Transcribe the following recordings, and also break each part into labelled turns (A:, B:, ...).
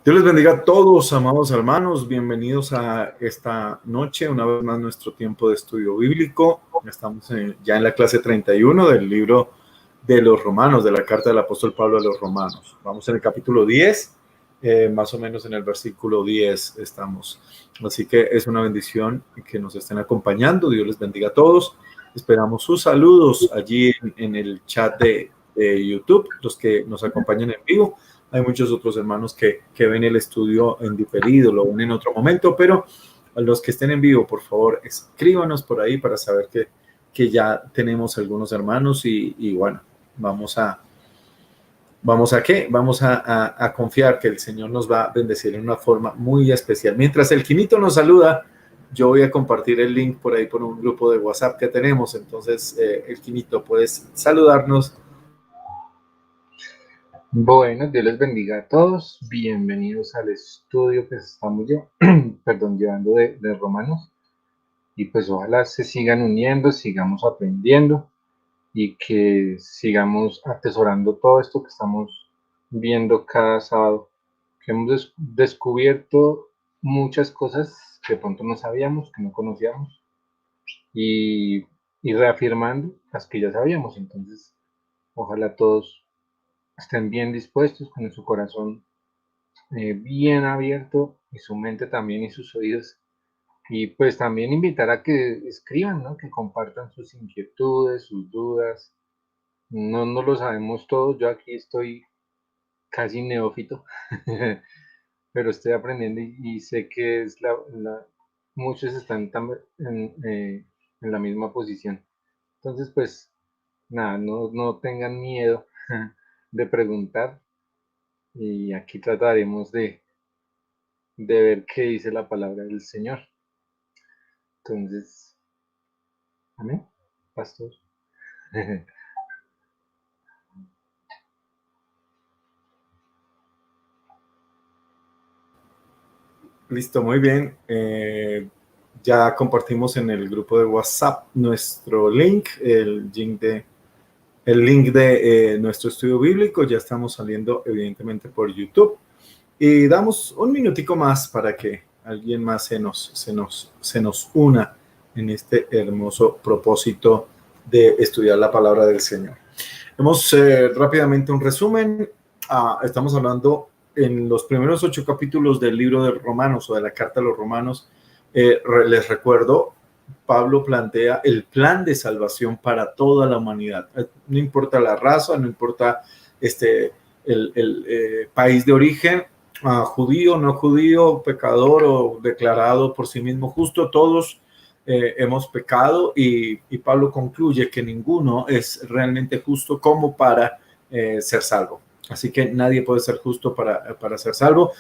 A: Dios les bendiga a todos, amados hermanos. Bienvenidos a esta noche, una vez más, nuestro tiempo de estudio bíblico. Estamos ya en la clase 31 del libro de los Romanos, de la carta del apóstol Pablo a los Romanos. Vamos en el capítulo 10, más o menos en el versículo 10 estamos. Así que es una bendición que nos estén acompañando. Dios les bendiga a todos. Esperamos sus saludos allí en el chat de YouTube, los que nos acompañan en vivo. Hay muchos otros hermanos que ven el estudio en diferido, lo ven en otro momento, pero a los que estén en vivo, por favor, escríbanos por ahí para saber que ya tenemos algunos hermanos y bueno, vamos a confiar que el Señor nos va a bendecir en una forma muy especial. Mientras el Quinito nos saluda, yo voy a compartir el link por ahí por un grupo de WhatsApp que tenemos. Entonces, el Quinito, puedes saludarnos.
B: Bueno, Dios les bendiga a todos. Bienvenidos al estudio que estamos llevando de Romanos. Y pues ojalá se sigan uniendo, sigamos aprendiendo y que sigamos atesorando todo esto que estamos viendo cada sábado. Que hemos descubierto muchas cosas que de pronto no sabíamos, que no conocíamos y reafirmando las que ya sabíamos. Entonces, ojalá todos estén bien dispuestos, con su corazón bien abierto y su mente también y sus oídos. Y pues también invitar a que escriban, ¿no? Que compartan sus inquietudes, sus dudas. No lo sabemos todos. Yo aquí estoy casi neófito, pero estoy aprendiendo y sé que es muchos están en la misma posición. Entonces, pues nada, no tengan miedo de preguntar y aquí trataremos de ver qué dice la palabra del Señor. Entonces, amén, pastor.
A: Listo, muy bien. Ya compartimos en el grupo de WhatsApp nuestro link, el link de nuestro estudio bíblico. Ya estamos saliendo evidentemente por YouTube. Y damos un minutico más para que alguien más se nos una en este hermoso propósito de estudiar la palabra del Señor. Vamos rápidamente un resumen. Estamos hablando en los primeros 8 capítulos del libro de Romanos o de la carta a los Romanos. Les recuerdo, Pablo plantea el plan de salvación para toda la humanidad. No importa la raza, no importa el país de origen, judío, no judío, pecador o declarado por sí mismo justo, todos hemos pecado y Pablo concluye que ninguno es realmente justo como para ser salvo. Así que nadie puede ser justo para ser salvo.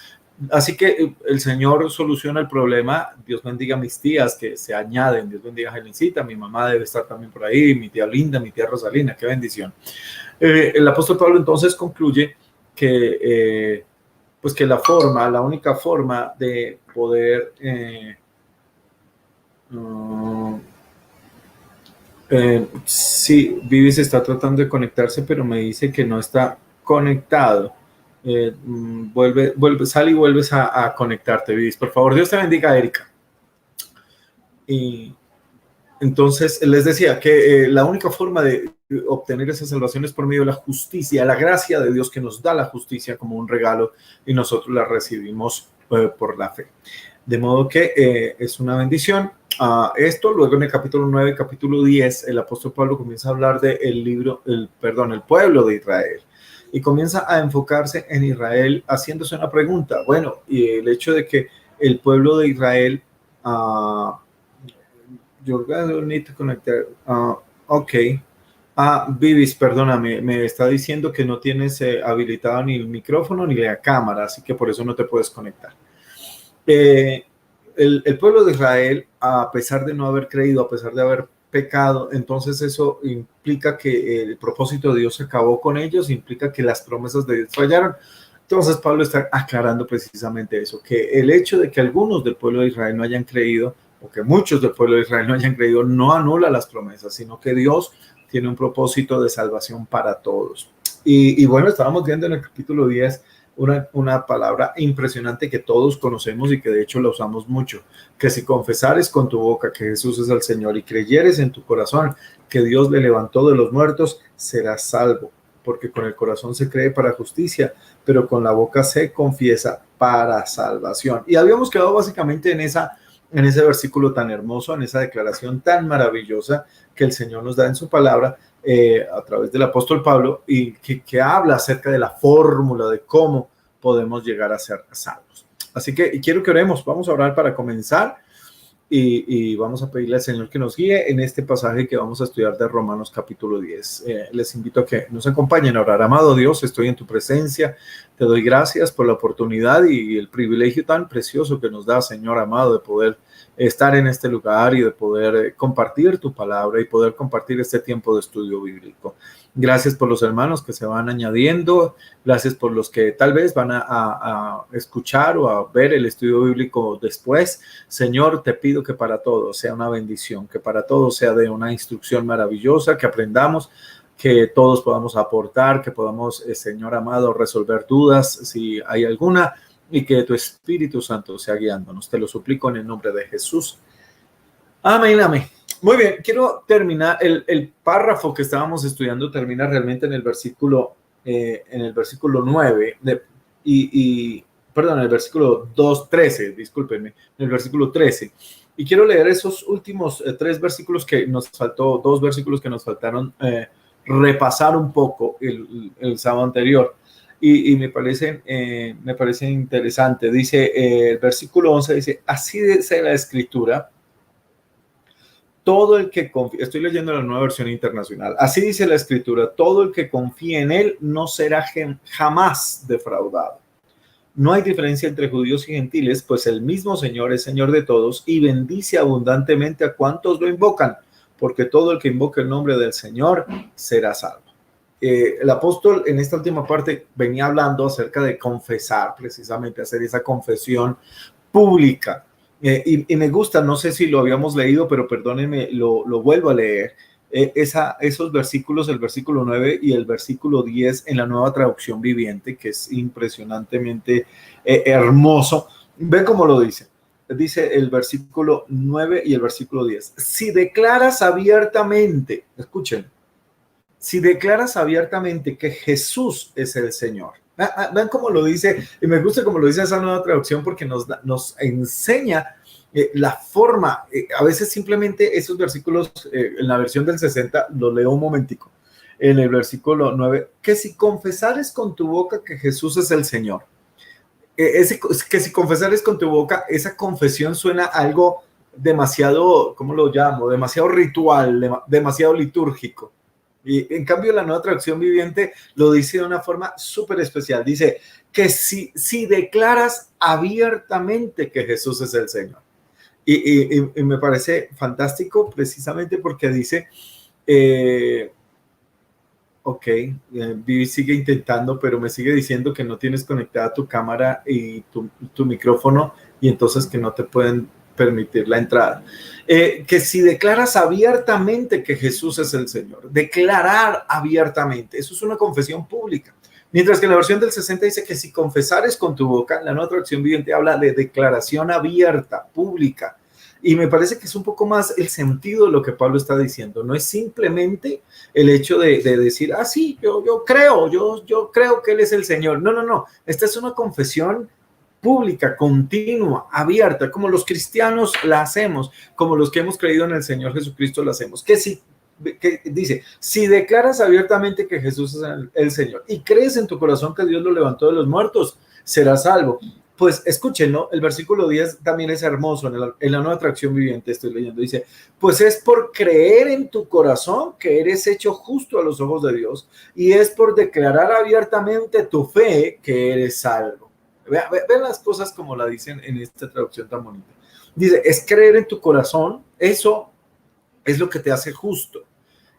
A: Así que el Señor soluciona el problema. Dios bendiga a mis tías que se añaden. Dios bendiga a Helencita, mi mamá debe estar también por ahí, mi tía Linda, mi tía Rosalina, qué bendición. El apóstol Pablo entonces concluye que pues que la única forma de poder sí, Vivi se está tratando de conectarse, pero me dice que no está conectado. Sal y vuelves a conectarte, Vivi. Por favor, Dios te bendiga, Erika. Y entonces les decía que la única forma de obtener esa salvación es por medio de la justicia, la gracia de Dios que nos da la justicia como un regalo y nosotros la recibimos por la fe. De modo que es una bendición. Esto, luego en el capítulo 9, capítulo 10, el apóstol Pablo comienza a hablar del el pueblo de Israel. Y comienza a enfocarse en Israel haciéndose una pregunta. Bueno, y el hecho de que el pueblo de Israel... You're gonna need to connect. Ok. Vivis, perdóname, me está diciendo que no tienes habilitado ni el micrófono ni la cámara, así que por eso no te puedes conectar. El pueblo de Israel, a pesar de no haber creído, a pesar de haber pecado, entonces eso implica que el propósito de Dios se acabó con ellos, implica que las promesas de Dios fallaron. Entonces Pablo está aclarando precisamente eso, que el hecho de que algunos del pueblo de Israel no hayan creído, o que muchos del pueblo de Israel no hayan creído, no anula las promesas, sino que Dios tiene un propósito de salvación para todos. Y bueno, estábamos viendo en el capítulo 10 una palabra impresionante que todos conocemos y que de hecho la usamos mucho, que si confesares con tu boca que Jesús es el Señor y creyeres en tu corazón que Dios le levantó de los muertos, serás salvo, porque con el corazón se cree para justicia, pero con la boca se confiesa para salvación. Y habíamos quedado básicamente en ese versículo tan hermoso, en esa declaración tan maravillosa que el Señor nos da en su palabra, a través del apóstol Pablo, y que habla acerca de la fórmula de cómo podemos llegar a ser salvos. Así que quiero que oremos, vamos a orar para comenzar y vamos a pedirle al Señor que nos guíe en este pasaje que vamos a estudiar de Romanos capítulo 10. Les invito a que nos acompañen a orar. Amado Dios, estoy en tu presencia, te doy gracias por la oportunidad y el privilegio tan precioso que nos da, Señor amado, de poder estar en este lugar y de poder compartir tu palabra y poder compartir este tiempo de estudio bíblico. Gracias por los hermanos que se van añadiendo, gracias por los que tal vez van a escuchar o a ver el estudio bíblico después. Señor, te pido que para todos sea una bendición, que para todos sea de una instrucción maravillosa, que aprendamos, que todos podamos aportar, que podamos, Señor amado, resolver dudas si hay alguna, y que tu Espíritu Santo sea guiándonos. Te lo suplico en el nombre de Jesús. Amén, amén. Muy bien, quiero terminar, el párrafo que estábamos estudiando termina realmente en el versículo 9, perdón, en el versículo 2:13, discúlpenme, en el versículo 13. Y quiero leer esos últimos 3 versículos que nos faltó, 2 versículos que nos faltaron repasar un poco el sábado anterior. Y me parece interesante. Dice el versículo 11, dice, así dice la Escritura, todo el que confía, estoy leyendo la Nueva Versión Internacional, así dice la Escritura, todo el que confía en él no será jamás defraudado. No hay diferencia entre judíos y gentiles, pues el mismo Señor es Señor de todos y bendice abundantemente a cuantos lo invocan, porque todo el que invoca el nombre del Señor será salvo. El apóstol en esta última parte venía hablando acerca de confesar, precisamente hacer esa confesión pública. Y me gusta, no sé si lo habíamos leído, pero perdónenme, lo vuelvo a leer. Esos versículos, el versículo 9 y el versículo 10 en la Nueva Traducción Viviente, que es impresionantemente hermoso. Ve cómo lo dice. Dice el versículo 9 y el versículo 10. Si declaras abiertamente, escuchen, si declaras abiertamente que Jesús es el Señor. Vean cómo lo dice, y me gusta cómo lo dice esa Nueva Traducción porque nos enseña la forma, a veces simplemente esos versículos, en la versión del 60, lo leo un momentico, en el versículo 9, que si confesares con tu boca que Jesús es el Señor, que si confesares con tu boca, esa confesión suena algo demasiado, ¿cómo lo llamo? Demasiado ritual, demasiado litúrgico. Y en cambio la Nueva Traducción Viviente lo dice de una forma súper especial. Dice que si declaras abiertamente que Jesús es el Señor. Y me parece fantástico precisamente porque dice, Vivi sigue intentando, pero me sigue diciendo que no tienes conectada tu cámara y tu micrófono y entonces que no te pueden permitir la entrada. Que si declaras abiertamente que Jesús es el Señor, declarar abiertamente, eso es una confesión pública. Mientras que en la versión del 60 dice que si confesares con tu boca, la Nueva Traducción Viviente habla de declaración abierta, pública. Y me parece que es un poco más el sentido de lo que Pablo está diciendo. No es simplemente el hecho de decir, sí, yo creo que Él es el Señor. No. Esta es una confesión pública, continua, abierta, como los cristianos la hacemos, como los que hemos creído en el Señor Jesucristo la hacemos. Que dice, si declaras abiertamente que Jesús es el Señor y crees en tu corazón que Dios lo levantó de los muertos, serás salvo. Pues escúchenlo, el versículo 10 también es hermoso, en la Nueva Traducción Viviente estoy leyendo, dice, pues es por creer en tu corazón que eres hecho justo a los ojos de Dios y es por declarar abiertamente tu fe que eres salvo. Vean las cosas como la dicen en esta traducción tan bonita. Dice, es creer en tu corazón, eso es lo que te hace justo.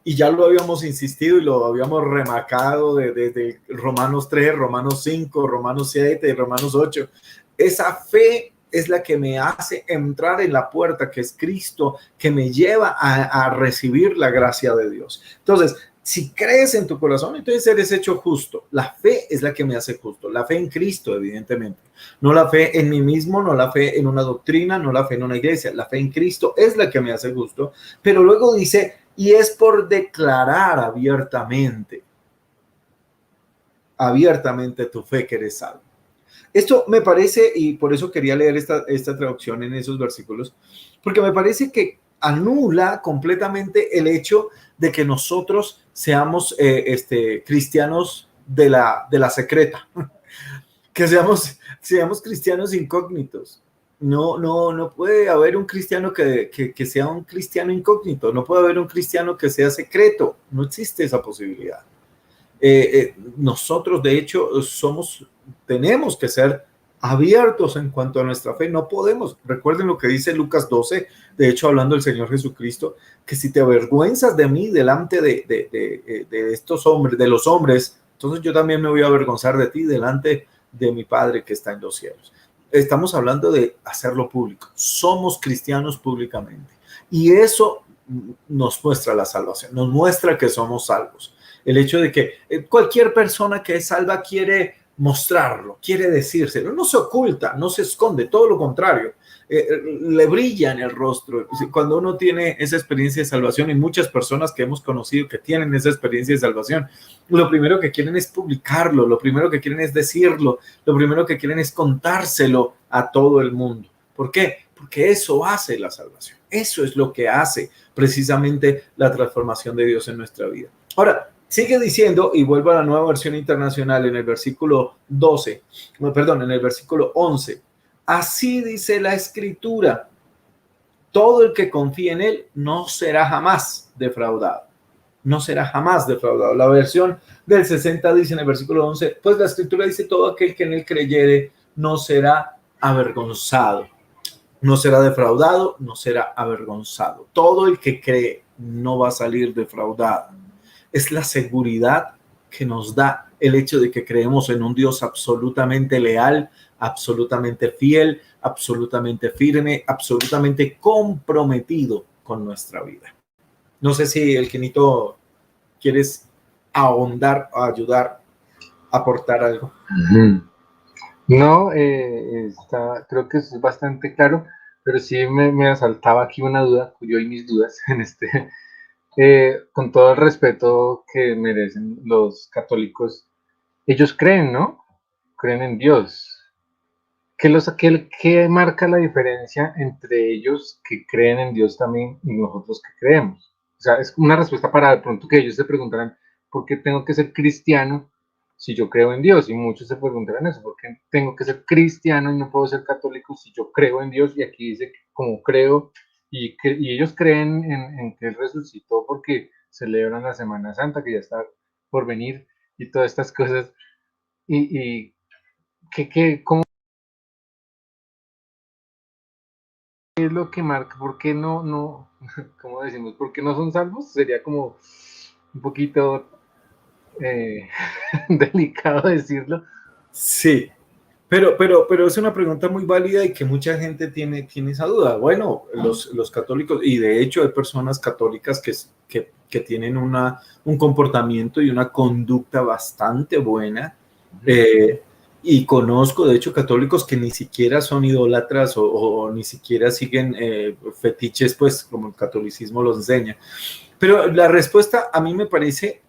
A: Y ya lo habíamos insistido y lo habíamos remarcado desde Romanos 3, Romanos 5, Romanos 7 y Romanos 8. Esa fe es la que me hace entrar en la puerta que es Cristo, que me lleva a recibir la gracia de Dios. Entonces, Si crees en tu corazón, entonces eres hecho justo. La fe es la que me hace justo. La fe en Cristo, evidentemente. No la fe en mí mismo, no la fe en una doctrina, no la fe en una iglesia. La fe en Cristo es la que me hace justo. Pero luego dice, y es por declarar abiertamente tu fe que eres salvo. Esto me parece, y por eso quería leer esta traducción en esos versículos, porque me parece que anula completamente el hecho de que nosotros seamos cristianos de la secreta, que seamos cristianos incógnitos. No puede haber un cristiano que sea un cristiano incógnito, no puede haber un cristiano que sea secreto, no existe esa posibilidad. Nosotros de hecho tenemos que ser abiertos en cuanto a nuestra fe. No podemos, recuerden lo que dice Lucas 12, de hecho hablando del Señor Jesucristo, que si te avergüenzas de mí delante de estos hombres, de los hombres, entonces yo también me voy a avergonzar de ti delante de mi Padre que está en los cielos. Estamos hablando de hacerlo público. Somos cristianos públicamente y eso nos muestra la salvación, nos muestra que somos salvos. El hecho de que cualquier persona que es salva quiere mostrarlo, quiere decírselo, no se oculta, no se esconde, todo lo contrario, le brilla en el rostro. Cuando uno tiene esa experiencia de salvación, y muchas personas que hemos conocido que tienen esa experiencia de salvación, lo primero que quieren es publicarlo, lo primero que quieren es decirlo, lo primero que quieren es contárselo a todo el mundo. ¿Por qué? Porque eso hace la salvación, eso es lo que hace precisamente la transformación de Dios en nuestra vida. Ahora, sigue diciendo, y vuelvo a la Nueva Versión Internacional en el versículo 11. Así dice la Escritura, todo el que confía en él no será jamás defraudado. No será jamás defraudado. La versión del 60 dice en el versículo 11, pues la Escritura dice, todo aquel que en él creyere no será avergonzado. No será defraudado, no será avergonzado. Todo el que cree no va a salir defraudado. Es la seguridad que nos da el hecho de que creemos en un Dios absolutamente leal, absolutamente fiel, absolutamente firme, absolutamente comprometido con nuestra vida. No sé si el Quinito quieres ahondar, ayudar, aportar algo.
B: No, creo que eso es bastante claro, pero sí me asaltaba aquí una duda, yo y mis dudas en con todo el respeto que merecen los católicos, ellos creen, ¿no? Creen en Dios. ¿Qué marca la diferencia entre ellos que creen en Dios también y nosotros que creemos? O sea, es una respuesta para de pronto que ellos se preguntarán, ¿por qué tengo que ser cristiano si yo creo en Dios? Y muchos se preguntarán eso, ¿por qué tengo que ser cristiano y no puedo ser católico si yo creo en Dios? Y aquí dice, como creo, y ellos creen en que Él resucitó porque celebran la Semana Santa, que ya está por venir, y todas estas cosas. Y ¿cómo es lo que marca? ¿Por qué cómo decimos? ¿Por qué no son salvos? Sería como un poquito delicado decirlo.
A: Sí, pero es una pregunta muy válida y que mucha gente tiene esa duda. Bueno, los católicos, y de hecho hay personas católicas que tienen un comportamiento y una conducta bastante buena. Y conozco, de hecho, católicos que ni siquiera son idólatras o ni siquiera siguen fetiches, pues, como el catolicismo los enseña. Pero la respuesta a mí me parece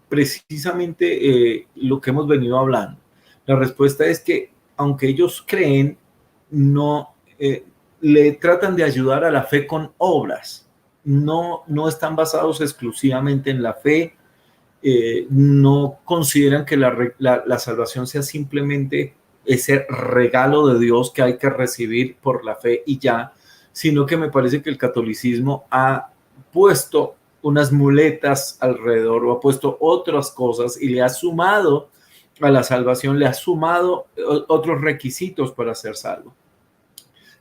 A: precisamente lo que hemos venido hablando. La respuesta es que, aunque ellos creen, no le tratan de ayudar a la fe con obras. No están basados exclusivamente en la fe. No consideran que la salvación sea simplemente ese regalo de Dios que hay que recibir por la fe y ya, sino que me parece que el catolicismo ha puesto unas muletas alrededor o ha puesto otras cosas y le ha sumado a la salvación, le ha sumado otros requisitos para ser salvo.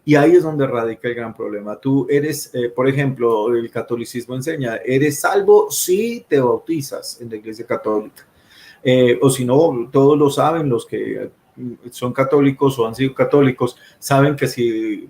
A: Y ahí es donde radica el gran problema. Tú eres, por ejemplo, el catolicismo enseña, eres salvo si te bautizas en la Iglesia Católica. O si no, todos lo saben, los que son católicos o han sido católicos, saben que si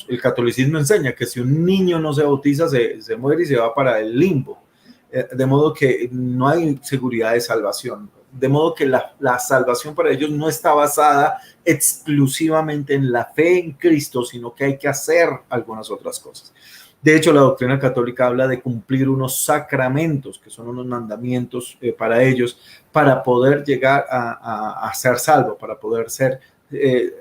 A: el catolicismo enseña que si un niño no se bautiza, se muere y se va para el limbo. de modo que no hay seguridad de salvación. De modo que la salvación para ellos no está basada exclusivamente en la fe en Cristo, sino que hay que hacer algunas otras cosas. De hecho, la doctrina católica habla de cumplir unos sacramentos, que son unos mandamientos para ellos, para poder llegar a ser salvo, para poder ser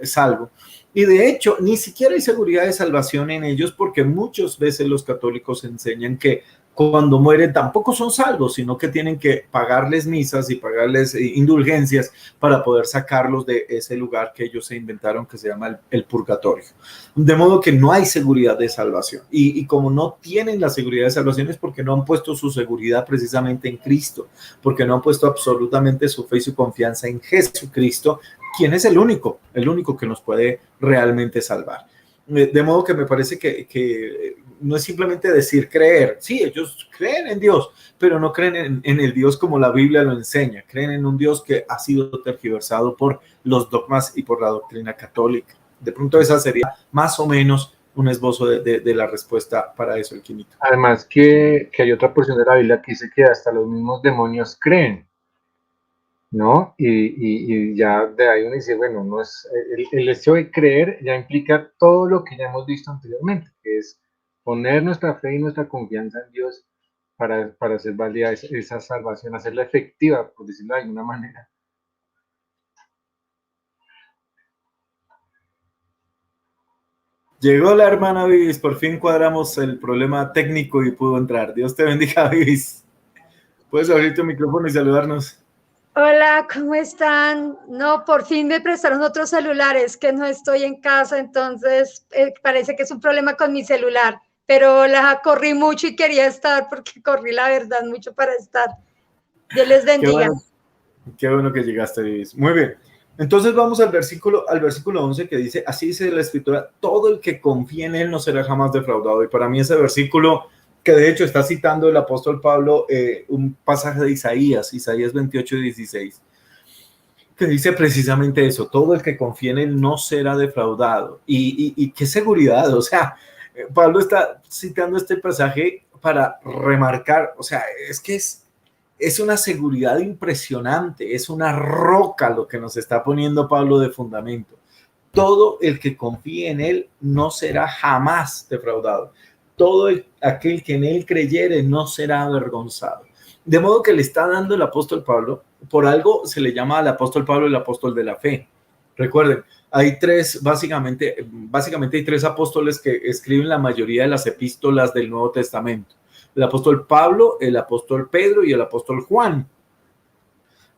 A: salvo. Y de hecho, ni siquiera hay seguridad de salvación en ellos, porque muchas veces los católicos enseñan que cuando mueren tampoco son salvos, sino que tienen que pagarles misas y pagarles indulgencias para poder sacarlos de ese lugar que ellos se inventaron, que se llama el purgatorio. De modo que no hay seguridad de salvación. Y como no tienen la seguridad de salvación es porque no han puesto su seguridad precisamente en Cristo, porque no han puesto absolutamente su fe y su confianza en Jesucristo, quien es el único que nos puede realmente salvar. De modo que me parece que no es simplemente decir creer. Sí, ellos creen en Dios, pero no creen en el Dios como la Biblia lo enseña. Creen en un Dios que ha sido tergiversado por los dogmas y por la doctrina católica. De pronto esa sería más o menos un esbozo de la respuesta para eso, el Quinito.
B: Además que hay otra porción de la Biblia que dice que hasta los mismos demonios creen, ¿no? Y ya de ahí uno dice, bueno, no es el hecho de creer ya implica todo lo que ya hemos visto anteriormente, que es poner nuestra fe y nuestra confianza en Dios para hacer válida esa salvación, hacerla efectiva, por decirlo de alguna manera.
A: Llegó la hermana Vivis, por fin cuadramos el problema técnico y pudo entrar. Dios te bendiga, Vivis. Puedes abrir tu micrófono y saludarnos.
C: Hola, ¿cómo están? No, por fin me prestaron otros celulares, que no estoy en casa, entonces parece que es un problema con mi celular, pero la corrí mucho y quería estar porque corrí la verdad mucho para estar. Dios les bendiga.
A: Qué bueno que llegaste, Vivis. Muy bien. Entonces vamos al versículo 11 que dice, así dice la Escritura, todo el que confíe en él no será jamás defraudado. Y para mí ese versículo, que de hecho está citando el apóstol Pablo, un pasaje de Isaías 28 y 16, que dice precisamente eso, todo el que confíe en él no será defraudado. Y qué seguridad, o sea, Pablo está citando este pasaje para remarcar, o sea, es que es una seguridad impresionante, es una roca lo que nos está poniendo Pablo de fundamento. Todo el que confíe en él no será jamás defraudado. Todo aquel que en él creyere no será avergonzado. De modo que le está dando el apóstol Pablo, por algo se le llama al apóstol Pablo el apóstol de la fe. Recuerden, hay básicamente hay tres apóstoles que escriben la mayoría de las epístolas del Nuevo Testamento. El apóstol Pablo, el apóstol Pedro y el apóstol Juan.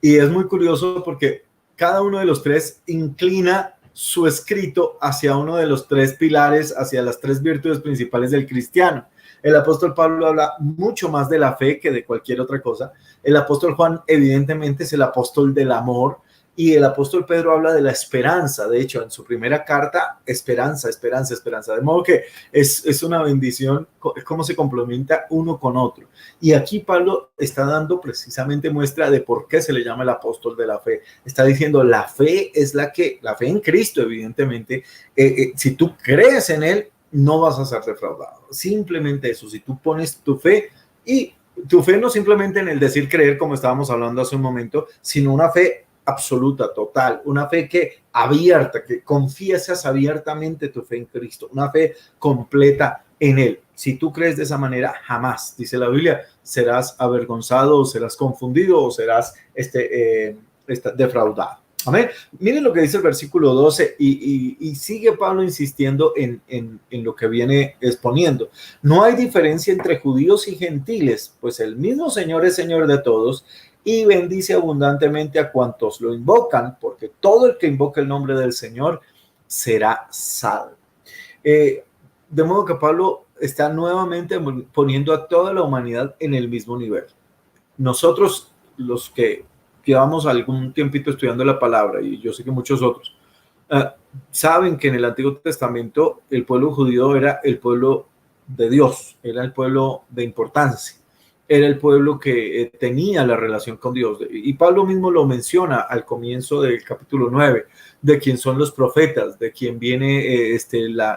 A: Y es muy curioso porque cada uno de los tres inclina su escrito hacia uno de los tres pilares, hacia las tres virtudes principales del cristiano. El apóstol Pablo habla mucho más de la fe que de cualquier otra cosa. El apóstol Juan evidentemente es el apóstol del amor. Y el apóstol Pedro habla de la esperanza. De hecho, en su primera carta, esperanza. De modo que es una bendición, es como se complementa uno con otro. Y aquí Pablo está dando precisamente muestra de por qué se le llama el apóstol de la fe. Está diciendo, la fe es la fe en Cristo, evidentemente. Si tú crees en él, no vas a ser defraudado. Simplemente eso, si tú pones tu fe, y tu fe no simplemente en el decir creer, como estábamos hablando hace un momento, sino una fe absoluta, total, una fe que confiesas abiertamente tu fe en Cristo, una fe completa en él. Si tú crees de esa manera, jamás, dice la Biblia, serás avergonzado o serás confundido o serás defraudado. Amén. Miren lo que dice el versículo 12 y sigue Pablo insistiendo en lo que viene exponiendo. No hay diferencia entre judíos y gentiles, pues el mismo Señor es Señor de todos y bendice abundantemente a cuantos lo invocan, porque todo el que invoca el nombre del Señor será salvo. De modo que Pablo está nuevamente poniendo a toda la humanidad en el mismo nivel. Nosotros, los que llevamos algún tiempito estudiando la palabra, y yo sé que muchos otros, saben que en el Antiguo Testamento el pueblo judío era el pueblo de Dios, era el pueblo de importancia. era el pueblo que tenía la relación con Dios. Y Pablo mismo lo menciona al comienzo del capítulo 9, de quién son los profetas, de quién viene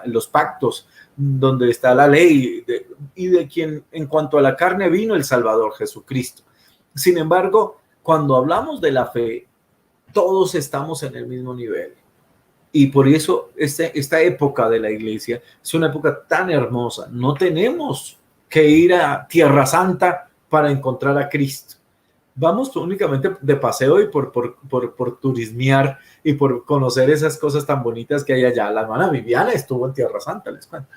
A: los pactos, donde está la ley, y de quien en cuanto a la carne vino el Salvador Jesucristo. Sin embargo, cuando hablamos de la fe, todos estamos en el mismo nivel. Y por eso esta época de la iglesia es una época tan hermosa. No tenemos que ir a Tierra Santa para encontrar a Cristo. Vamos únicamente de paseo y por turismear y por conocer esas cosas tan bonitas que hay allá. La hermana Viviana estuvo en Tierra Santa, les cuento.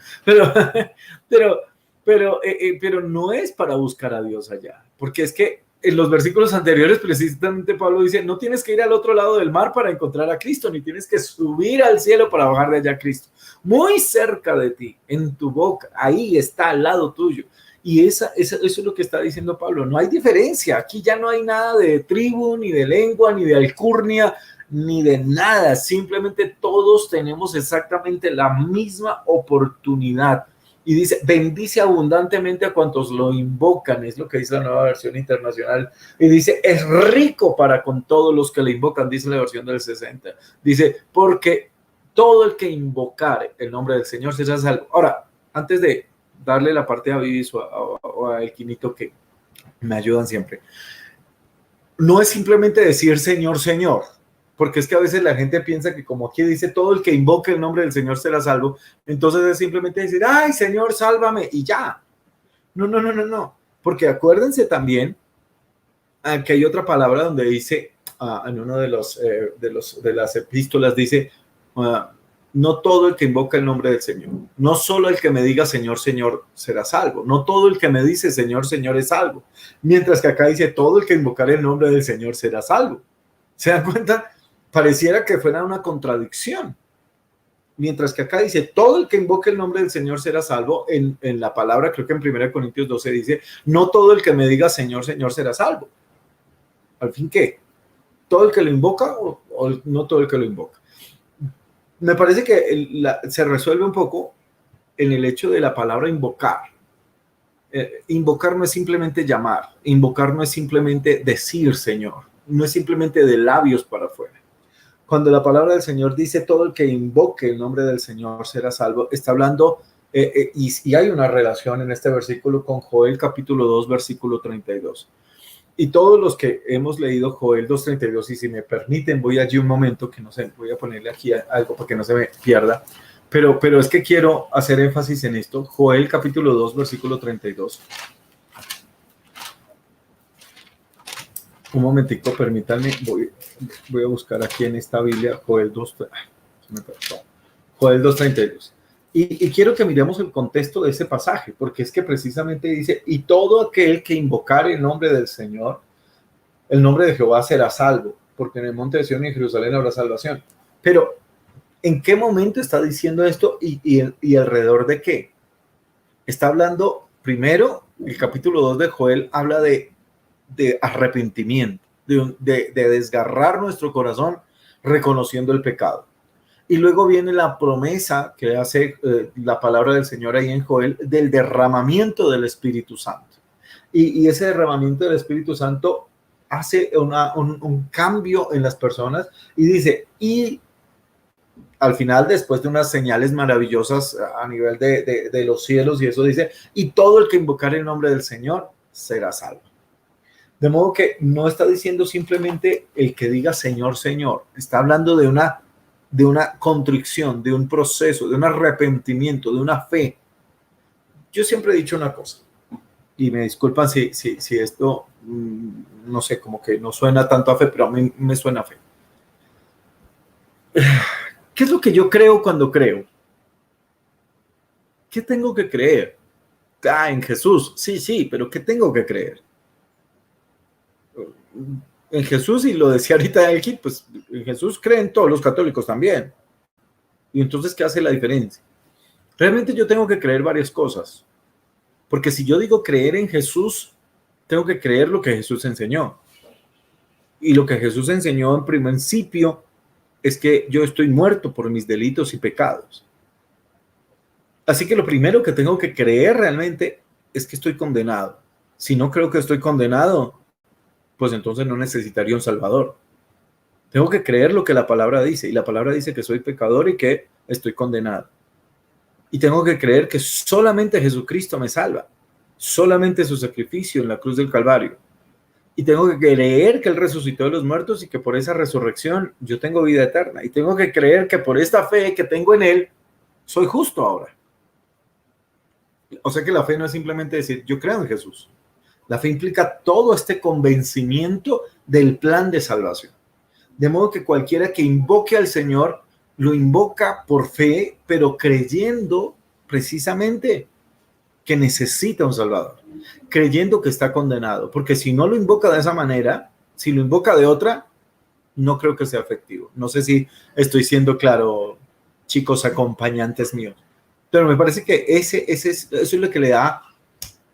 A: Pero no es para buscar a Dios allá, porque es que en los versículos anteriores precisamente Pablo dice, no tienes que ir al otro lado del mar para encontrar a Cristo, ni tienes que subir al cielo para bajar de allá a Cristo. Muy cerca de ti, en tu boca, ahí está al lado tuyo. Y eso es lo que está diciendo Pablo. No hay diferencia. Aquí ya no hay nada de tribu, ni de lengua, ni de alcurnia, ni de nada. Simplemente todos tenemos exactamente la misma oportunidad. Y dice, bendice abundantemente a cuantos lo invocan. Es lo que dice la Nueva Versión Internacional. Y dice, es rico para con todos los que le invocan, dice la versión del 60. Dice, porque todo el que invocare el nombre del Señor será salvo. Ahora, antes de darle la parte a Vivis o a Elquinito, que me ayudan siempre. No es simplemente decir Señor, Señor, porque es que a veces la gente piensa que como aquí dice todo el que invoque el nombre del Señor será salvo, entonces es simplemente decir, ay Señor, sálvame y ya. No, porque acuérdense también que hay otra palabra donde dice, en uno de las epístolas dice, no todo el que invoca el nombre del Señor, no solo el que me diga Señor, Señor será salvo, no todo el que me dice Señor, Señor es salvo, mientras que acá dice todo el que invocar el nombre del Señor será salvo. ¿Se dan cuenta? Pareciera que fuera una contradicción, mientras que acá dice todo el que invoque el nombre del Señor será salvo. En la palabra, creo que en 1 Corintios 12 dice, no todo el que me diga Señor, Señor será salvo. ¿Al fin qué? ¿Todo el que lo invoca o no todo el que lo invoca? Me parece que se resuelve un poco en el hecho de la palabra invocar. Invocar no es simplemente llamar, invocar no es simplemente decir Señor, no es simplemente de labios para afuera. Cuando la palabra del Señor dice todo el que invoque el nombre del Señor será salvo, está hablando, y hay una relación en este versículo con Joel capítulo 2, versículo 32. Y todos los que hemos leído Joel 2.32, y si me permiten, voy allí un momento, que no sé, voy a ponerle aquí algo para que no se me pierda, pero es que quiero hacer énfasis en esto. Joel capítulo 2, versículo 32. Un momentico, permítanme, voy a buscar aquí en esta Biblia Joel 2.32. Y quiero que miremos el contexto de ese pasaje, porque es que precisamente dice, y todo aquel que invocare el nombre del Señor, el nombre de Jehová será salvo, porque en el monte de Sión y en Jerusalén habrá salvación. Pero, ¿en qué momento está diciendo esto y alrededor de qué? Está hablando, primero, el capítulo 2 de Joel habla de arrepentimiento, de desgarrar nuestro corazón reconociendo el pecado. Y luego viene la promesa que hace la palabra del Señor ahí en Joel del derramamiento del Espíritu Santo. Y ese derramamiento del Espíritu Santo hace un cambio en las personas y dice, y al final, después de unas señales maravillosas a nivel de los cielos y eso dice, y todo el que invocar el nombre del Señor será salvo. De modo que no está diciendo simplemente el que diga Señor, Señor, está hablando de una contrición, de un proceso, de un arrepentimiento, de una fe. Yo siempre he dicho una cosa, y me disculpan si esto, no sé, como que no suena tanto a fe, pero a mí me suena a fe. ¿Qué es lo que yo creo cuando creo? ¿Qué tengo que creer? En Jesús, sí, pero ¿qué tengo que creer? En Jesús, y lo decía ahorita Elkin, pues en Jesús creen todos los católicos también. Y entonces, ¿qué hace la diferencia? Realmente yo tengo que creer varias cosas. Porque si yo digo creer en Jesús, tengo que creer lo que Jesús enseñó. Y lo que Jesús enseñó en principio es que yo estoy muerto por mis delitos y pecados. Así que lo primero que tengo que creer realmente es que estoy condenado. Si no creo que estoy condenado, pues entonces no necesitaría un Salvador. Tengo que creer lo que la palabra dice, y la palabra dice que soy pecador y que estoy condenado. Y tengo que creer que solamente Jesucristo me salva, solamente su sacrificio en la cruz del Calvario. Y tengo que creer que Él resucitó de los muertos y que por esa resurrección yo tengo vida eterna. Y tengo que creer que por esta fe que tengo en Él, soy justo ahora. O sea que la fe no es simplemente decir, yo creo en Jesús. La fe implica todo este convencimiento del plan de salvación. De modo que cualquiera que invoque al Señor, lo invoca por fe, pero creyendo precisamente que necesita un Salvador, creyendo que está condenado, porque si no lo invoca de esa manera, si lo invoca de otra, no creo que sea efectivo. No sé si estoy siendo claro, chicos acompañantes míos, pero me parece que eso es lo que le da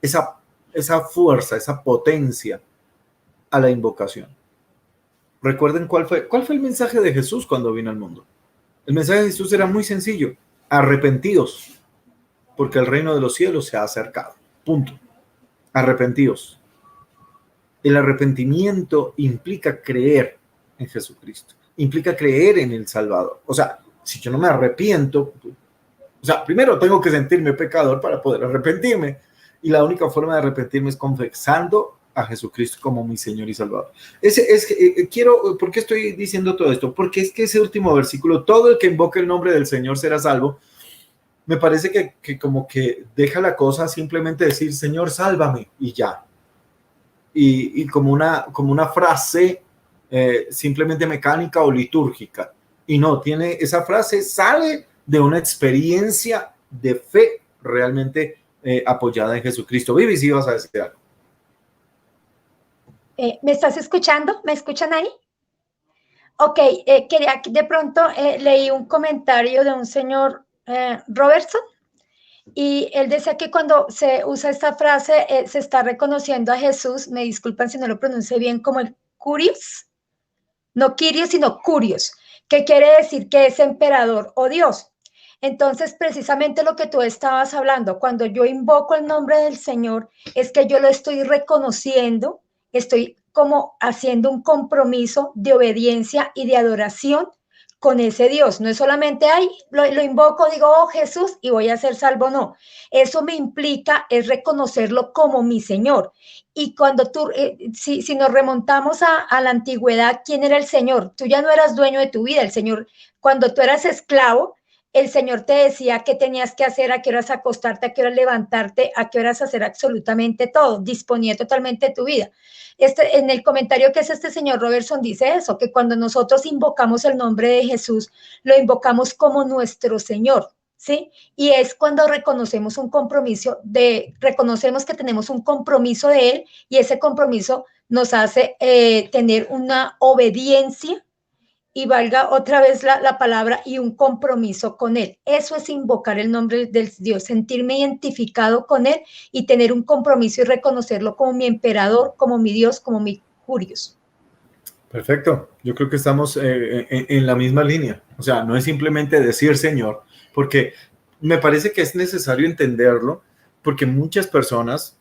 A: esa fuerza, esa potencia a la invocación. Recuerden cuál fue el mensaje de Jesús cuando vino al mundo. El mensaje de Jesús era muy sencillo: arrepentidos, porque el reino de los cielos se ha acercado. Punto. Arrepentidos. El arrepentimiento implica creer en Jesucristo, implica creer en el Salvador. O sea, si yo no me arrepiento, o sea, primero tengo que sentirme pecador para poder arrepentirme, y la única forma de arrepentirme es confesando a Jesucristo como mi Señor y Salvador. ¿Por qué estoy diciendo todo esto? Porque es que ese último versículo, todo el que invoque el nombre del Señor será salvo, me parece que como que deja la cosa simplemente decir, Señor, sálvame, y ya. Y como una frase simplemente mecánica o litúrgica. Y no, esa frase sale de una experiencia de fe realmente apoyada en Jesucristo. Vivi, si vas a decir algo.
C: ¿Me estás escuchando? ¿Me escuchan ahí? Ok, de pronto leí un comentario de un señor Robertson, y él decía que cuando se usa esta frase se está reconociendo a Jesús, me disculpan si no lo pronuncie bien, como el Curios, no Kyrios, sino Curios, que quiere decir que es emperador o Dios. Entonces, precisamente lo que tú estabas hablando, cuando yo invoco el nombre del Señor, es que yo lo estoy reconociendo, estoy como haciendo un compromiso de obediencia y de adoración con ese Dios. No es solamente, lo invoco, digo, oh Jesús, y voy a ser salvo, no. Eso me implica es reconocerlo como mi Señor. Y cuando si nos remontamos a la antigüedad, ¿quién era el Señor? Tú ya no eras dueño de tu vida, el Señor, cuando tú eras esclavo, el Señor te decía qué tenías que hacer, a qué horas acostarte, a qué horas levantarte, a qué horas hacer absolutamente todo, disponía totalmente de tu vida. En el comentario que es este señor Robertson dice eso, que cuando nosotros invocamos el nombre de Jesús, lo invocamos como nuestro Señor, ¿sí? Y es cuando reconocemos reconocemos que tenemos un compromiso de Él, y ese compromiso nos hace tener una obediencia, y valga otra vez la palabra, y un compromiso con Él. Eso es invocar el nombre del Dios, sentirme identificado con Él y tener un compromiso y reconocerlo como mi emperador, como mi Dios, como mi Curios.
A: Perfecto. Yo creo que estamos en la misma línea. O sea, no es simplemente decir Señor, porque me parece que es necesario entenderlo, porque muchas personas,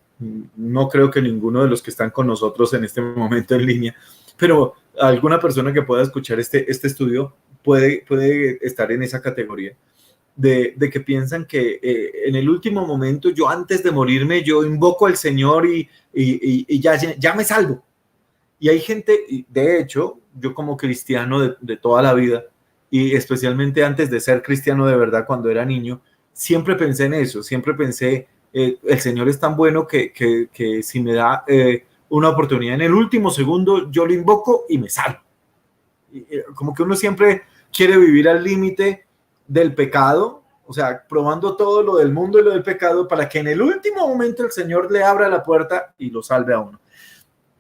A: no creo que ninguno de los que están con nosotros en este momento en línea, pero alguna persona que pueda escuchar este estudio puede estar en esa categoría de que piensan que en el último momento, yo antes de morirme, yo invoco al Señor y ya me salvo. Y hay gente, de hecho, yo como cristiano de toda la vida, y especialmente antes de ser cristiano de verdad cuando era niño, siempre pensé en eso, siempre pensé, el Señor es tan bueno que si me da una oportunidad en el último segundo, yo lo invoco y me salvo. Como que uno siempre quiere vivir al límite del pecado, o sea, probando todo lo del mundo y lo del pecado, para que en el último momento el Señor le abra la puerta y lo salve a uno.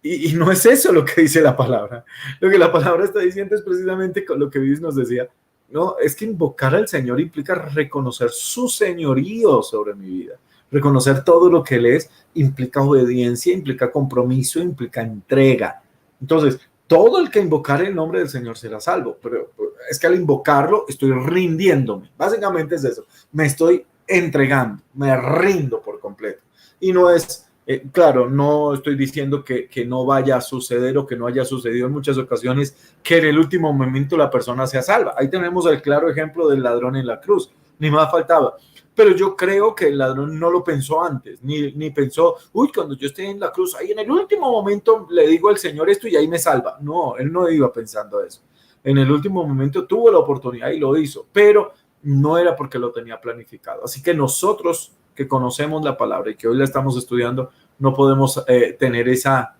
A: Y no es eso lo que dice la palabra. Lo que la palabra está diciendo es precisamente lo que Vivis nos decía. No, es que invocar al Señor implica reconocer su señorío sobre mi vida. Reconocer todo lo que Él es implica obediencia, implica compromiso, implica entrega. Entonces, todo el que invocar el nombre del Señor será salvo, pero es que al invocarlo estoy rindiéndome. Básicamente es eso. Me estoy entregando, me rindo por completo. Y no es Claro, no estoy diciendo que no vaya a suceder o que no haya sucedido en muchas ocasiones que en el último momento la persona sea salva. Ahí tenemos el claro ejemplo del ladrón en la cruz, ni más faltaba. Pero yo creo que el ladrón no lo pensó antes, ni pensó, uy, cuando yo esté en la cruz, ahí en el último momento le digo al Señor esto y ahí me salva. No, él no iba pensando eso. En el último momento tuvo la oportunidad y lo hizo, pero no era porque lo tenía planificado. Así que nosotros que conocemos la palabra y que hoy la estamos estudiando, no podemos tener esa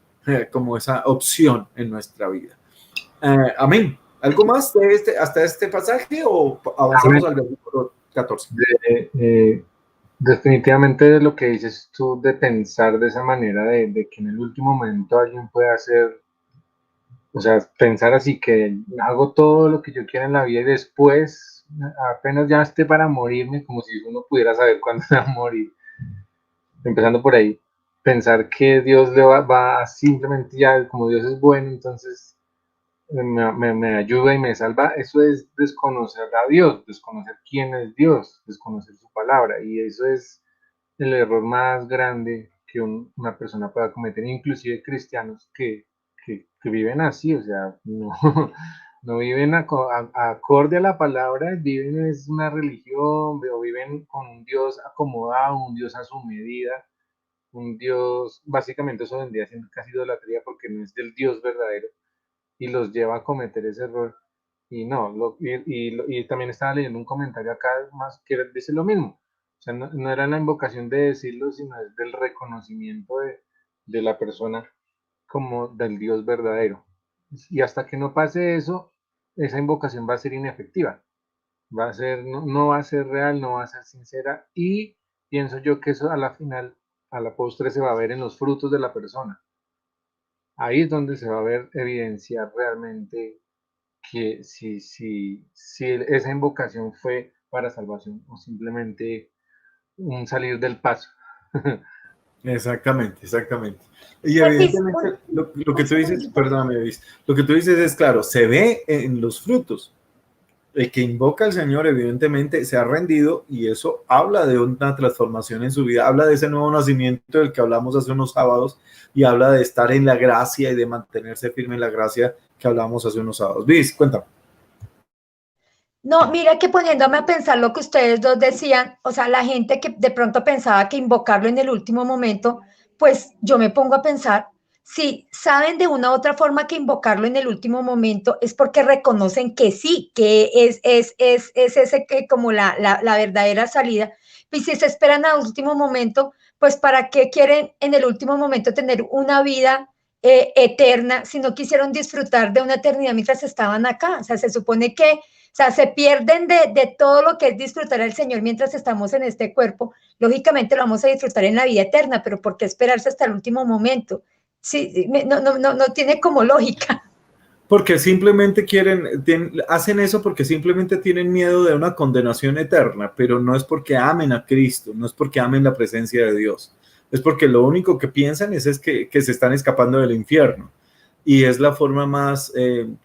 A: opción en nuestra vida. Amén. ¿Algo más de hasta este pasaje o avanzamos al versículo 14?
B: Definitivamente lo que dices tú de pensar de esa manera, de que en el último momento alguien puede hacer, o sea, pensar así que hago todo lo que yo quiera en la vida y después, apenas ya esté para morirme, como si uno pudiera saber cuándo va a morir. Empezando por ahí, pensar que Dios le va a simplemente ya, como Dios es bueno, entonces me ayuda y me salva. Eso es desconocer a Dios, desconocer quién es Dios, desconocer su palabra, y eso es el error más grande que una persona pueda cometer, inclusive cristianos que viven así, o sea, no, no viven acorde a la palabra, viven es una religión, o viven con un Dios acomodado, un Dios a su medida, un Dios, básicamente eso vendría siendo casi idolatría porque no es del Dios verdadero y los lleva a cometer ese error. Y no, y también estaba leyendo un comentario acá más que dice lo mismo. O sea, no era la invocación de decirlo, sino es del reconocimiento de la persona como del Dios verdadero. Y hasta que no pase eso, esa invocación va a ser inefectiva. Va a ser, no va a ser real, no va a ser sincera. Y pienso yo que eso a la final, a la postre, se va a ver en los frutos de la persona. Ahí es donde se va a ver evidenciar realmente que si esa invocación fue para salvación o simplemente un salir del paso.
A: Exactamente. Y evidentemente lo que tú dices, perdóname, Luis, lo que tú dices es claro, se ve en los frutos. El que invoca al Señor evidentemente se ha rendido y eso habla de una transformación en su vida, habla de ese nuevo nacimiento del que hablamos hace unos sábados y habla de estar en la gracia y de mantenerse firme en la gracia que hablamos hace unos sábados. Luis, cuéntame.
C: No, mira que poniéndome a pensar lo que ustedes dos decían, o sea, la gente que de pronto pensaba que invocarlo en el último momento, pues yo me pongo a pensar, si saben de una u otra forma que invocarlo en el último momento es porque reconocen que sí, que es ese que como la verdadera salida. Y si se esperan al último momento, pues ¿para qué quieren en el último momento tener una vida eterna si no quisieron disfrutar de una eternidad mientras estaban acá? O sea, se supone que o sea, se pierden de todo lo que es disfrutar al Señor mientras estamos en este cuerpo. Lógicamente lo vamos a disfrutar en la vida eterna, pero ¿por qué esperarse hasta el último momento? Sí, no tiene como lógica.
A: Porque simplemente hacen eso porque simplemente tienen miedo de una condenación eterna, pero no es porque amen a Cristo, no es porque amen la presencia de Dios, es porque lo único que piensan es que se están escapando del infierno. Y es la forma más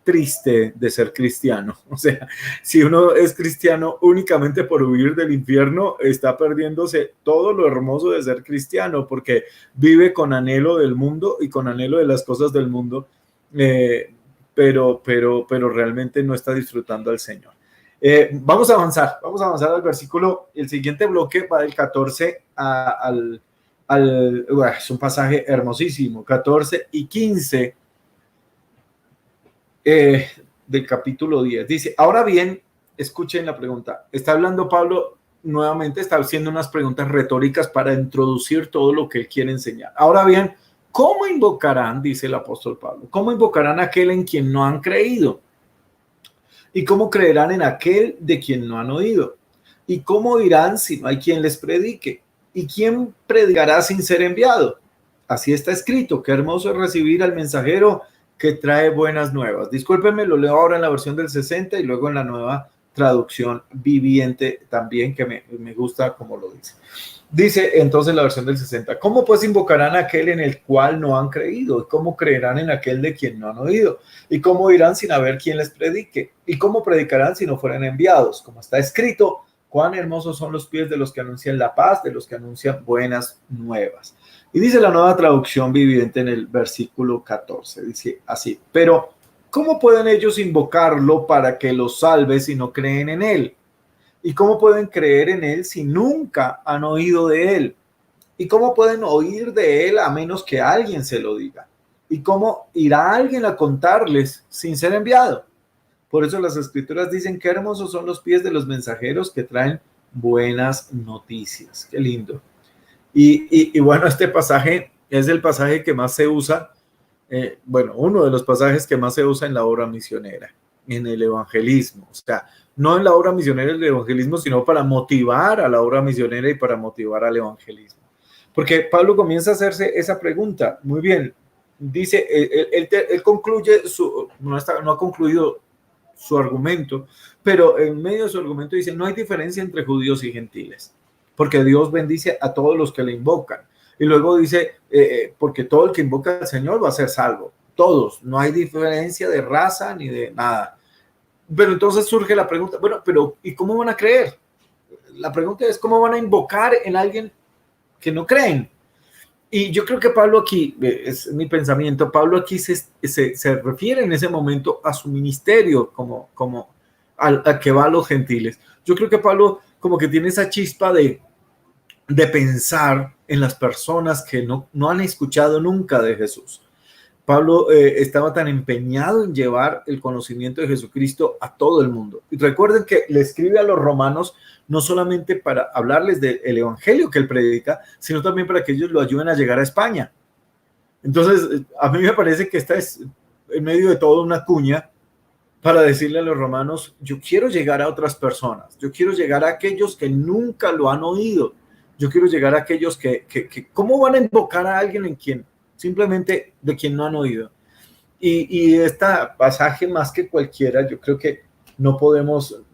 A: triste de ser cristiano. O sea, si uno es cristiano únicamente por huir del infierno, está perdiéndose todo lo hermoso de ser cristiano, porque vive con anhelo del mundo y con anhelo de las cosas del mundo, pero realmente no está disfrutando al Señor. Vamos a avanzar al versículo, el siguiente bloque va del 14 es un pasaje hermosísimo, 14 y 15 del capítulo 10. Dice, ahora bien, escuchen la pregunta. Está hablando Pablo nuevamente, está haciendo unas preguntas retóricas para introducir todo lo que él quiere enseñar. Ahora bien, ¿cómo invocarán, dice el apóstol Pablo, cómo invocarán a aquel en quien no han creído? ¿Y cómo creerán en aquel de quien no han oído? ¿Y cómo irán si no hay quien les predique? ¿Y quién predicará sin ser enviado? Así está escrito. Qué hermoso es recibir al mensajero que trae buenas nuevas. Discúlpenme, lo leo ahora en la versión del 60 y luego en la nueva traducción viviente también, que me gusta como lo dice. Dice entonces la versión del 60, ¿cómo pues invocarán a aquel en el cual no han creído? ¿Y cómo creerán en aquel de quien no han oído? ¿Y cómo irán sin haber quien les predique? ¿Y cómo predicarán si no fueran enviados? Como está escrito, cuán hermosos son los pies de los que anuncian la paz, de los que anuncian buenas nuevas. Y dice la Nueva Traducción Viviente en el versículo 14, dice así: pero ¿cómo pueden ellos invocarlo para que los salve si no creen en él? ¿Y cómo pueden creer en él si nunca han oído de él? ¿Y cómo pueden oír de él a menos que alguien se lo diga? ¿Y cómo irá alguien a contarles sin ser enviado? Por eso las escrituras dicen: qué hermosos son los pies de los mensajeros que traen buenas noticias. Qué lindo. Y bueno, este pasaje es el pasaje que más se usa, bueno, uno de los pasajes que más se usa en la obra misionera, en el evangelismo. O sea, no en la obra misionera del evangelismo, sino para motivar a la obra misionera y para motivar al evangelismo. Porque Pablo comienza a hacerse esa pregunta. Muy bien, dice, él concluye, no ha concluido su argumento, pero en medio de su argumento dice: no hay diferencia entre judíos y gentiles, porque Dios bendice a todos los que le invocan. Y luego dice, porque todo el que invoca al Señor va a ser salvo. Todos, no hay diferencia de raza ni de nada. Pero entonces surge la pregunta, bueno, pero ¿y cómo van a creer? La pregunta es: ¿cómo van a invocar en alguien que no creen? Y yo creo que Pablo aquí, es mi pensamiento, Pablo aquí se refiere en ese momento a su ministerio como a que va a los gentiles. Yo creo que Pablo como que tiene esa chispa de pensar en las personas que no han escuchado nunca de Jesús. Pablo estaba tan empeñado en llevar el conocimiento de Jesucristo a todo el mundo. Y recuerden que le escribe a los romanos no solamente para hablarles del evangelio que él predica, sino también para que ellos lo ayuden a llegar a España. Entonces, a mí me parece que esta es en medio de todo una cuña para decirle a los romanos: yo quiero llegar a otras personas, yo quiero llegar a aquellos que nunca lo han oído, yo quiero llegar a aquellos que ¿cómo van a invocar a alguien en quien simplemente de quien no han oído? Y este pasaje, más que cualquiera, yo creo que no podemos